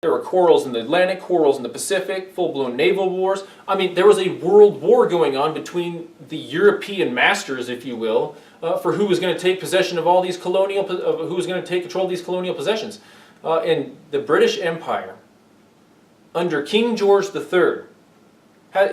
There were quarrels in the Atlantic, quarrels in the Pacific, full-blown naval wars. I mean, there was a world war going on between the European masters, if you will, for who was going to take possession of all these colonial, who was going to take control of these colonial possessions. In the British Empire, under King George III,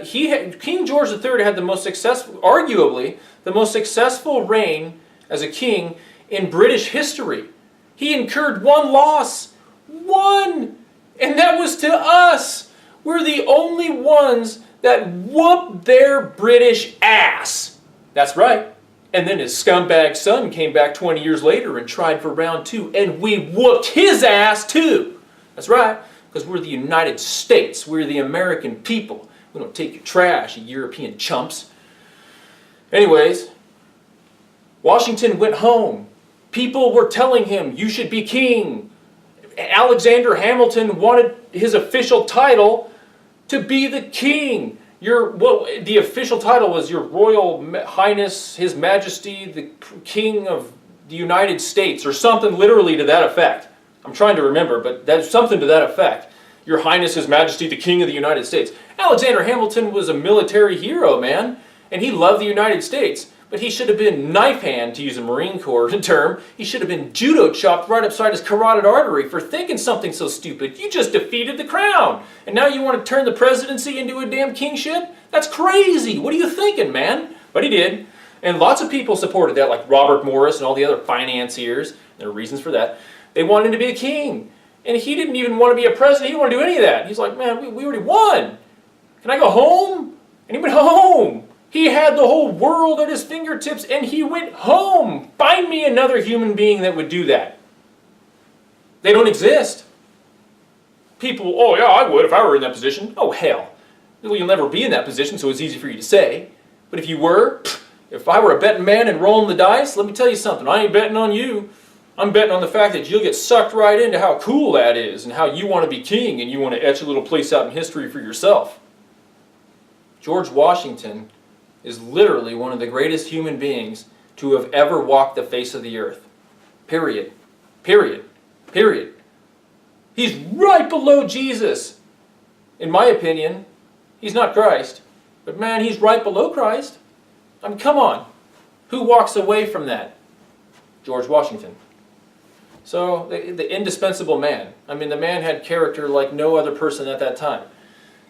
King George III had the most successful, arguably, the most successful reign as a king in British history. He incurred one loss. One! And that was to us. We're the only ones that whooped their British ass. That's right. And then his scumbag son came back 20 years later and tried for round 2. And we whooped his ass too. That's right. Because we're the United States. We're the American people. We don't take your trash, you European chumps. Anyways, Washington went home. People were telling him, you should be king. Alexander Hamilton wanted his official title to be the king. The official title was Your Royal Highness, His Majesty, the King of the United States, or something literally to that effect. I'm trying to remember, but that's something to that effect. Your Highness, His Majesty, the King of the United States. Alexander Hamilton was a military hero, man, and he loved the United States. But he should have been knife hand, to use a Marine Corps term. He should have been judo chopped right upside his carotid artery for thinking something so stupid. You just defeated the crown. And now you want to turn the presidency into a damn kingship? That's crazy. What are you thinking, man? But he did. And lots of people supported that, like Robert Morris and all the other financiers. There are reasons for that. They wanted him to be a king. And he didn't even want to be a president. He didn't want to do any of that. He's like, man, we already won. Can I go home? And he went home. He had the whole world at his fingertips, and he went home. Find me another human being that would do that. They don't exist. People, oh yeah, I would if I were in that position. Oh hell. Well, you'll never be in that position, so it's easy for you to say. But if you were, if I were a betting man and rolling the dice, let me tell you something. I ain't betting on you. I'm betting on the fact that you'll get sucked right into how cool that is and how you want to be king and you want to etch a little place out in history for yourself. George Washington is literally one of the greatest human beings to have ever walked the face of the earth. Period. Period. Period. He's right below Jesus. In my opinion, he's not Christ, but man, he's right below Christ. I mean, come on. Who walks away from that? George Washington. So, the indispensable man. I mean, the man had character like no other person at that time.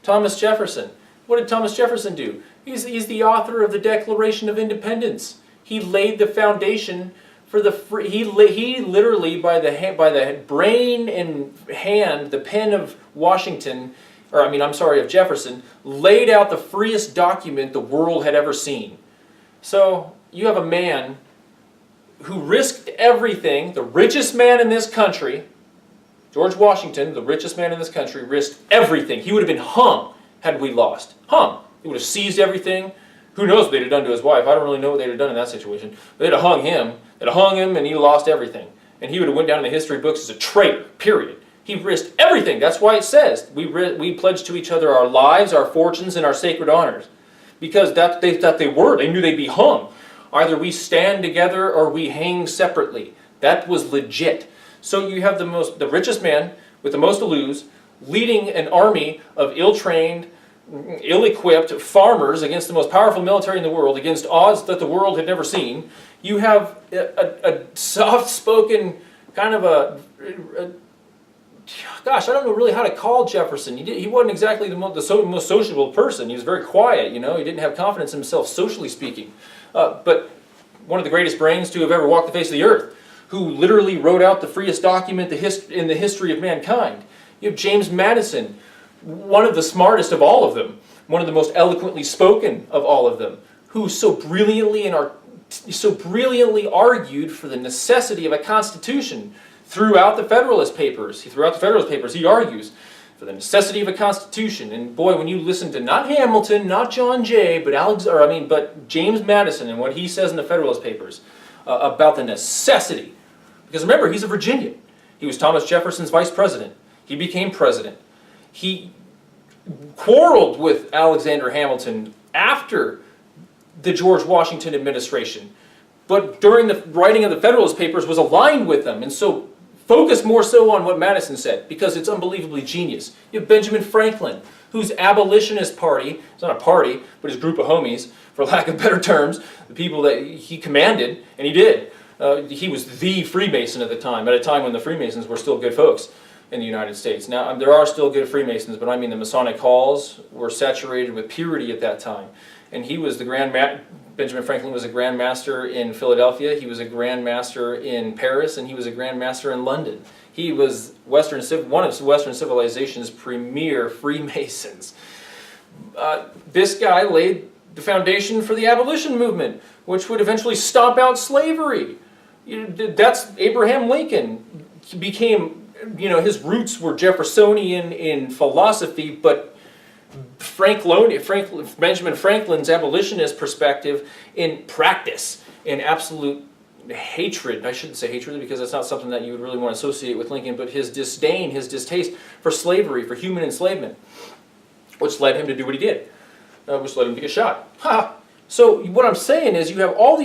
Thomas Jefferson. What did Thomas Jefferson do? He's the author of the Declaration of Independence. He laid the foundation for the free. He literally, by the brain and hand, the pen of Washington, of Jefferson, laid out the freest document the world had ever seen. So you have a man who risked everything, the richest man in this country, George Washington, the richest man in this country, risked everything. He would have been hung had we lost. Hung. He would have seized everything. Who knows what they'd have done to his wife. I don't really know what they'd have done in that situation. But they'd have hung him. They'd have hung him and he lost everything. And he would have went down in the history books as a traitor, period. He risked everything. That's why it says we pledged to each other our lives, our fortunes, and our sacred honors. Because they knew they'd be hung. Either we stand together or we hang separately. That was legit. So you have the richest man with the most to lose, leading an army of ill-trained, ill-equipped farmers against the most powerful military in the world, against odds that the world had never seen. You have a soft-spoken kind of gosh, I don't know really how to call Jefferson. He wasn't exactly the most sociable person. He was very quiet, you know. He didn't have confidence in himself, socially speaking. But one of the greatest brains to have ever walked the face of the earth, who literally wrote out the freest document in the history of mankind. You have James Madison, one of the smartest of all of them, one of the most eloquently spoken of all of them, who so brilliantly argued for the necessity of a constitution throughout the Federalist Papers. He argues for the necessity of a constitution. And boy, when you listen to not Hamilton, not John Jay, but James Madison and what he says in the Federalist Papers about the necessity. Because remember, he's a Virginian. He was Thomas Jefferson's vice president. He became president. He quarreled with Alexander Hamilton after the George Washington administration, but during the writing of the Federalist Papers was aligned with them. And so Focus more so on what Madison said, because it's unbelievably genius. You have Benjamin Franklin, whose abolitionist party, it's not a party, but his group of homies, for lack of better terms, the people that he commanded, and he did. He was the Freemason at the time, at a time when the Freemasons were still good folks in the United States. Now, there are still good Freemasons, but I mean the Masonic halls were saturated with purity at that time. And he was the Benjamin Franklin was a Grand Master in Philadelphia, he was a Grand Master in Paris, and he was a Grand Master in London. He was one of Western civilization's premier Freemasons. This guy laid the foundation for the abolition movement, which would eventually stomp out slavery. That's Abraham Lincoln. He became, his roots were Jeffersonian in philosophy, but Benjamin Franklin's abolitionist perspective in practice, in absolute hatred, I shouldn't say hatred because that's not something that you would really want to associate with Lincoln, but his disdain, his distaste for slavery, for human enslavement, which led him to do what he did, which led him to get shot. Ha! So what I'm saying is you have all these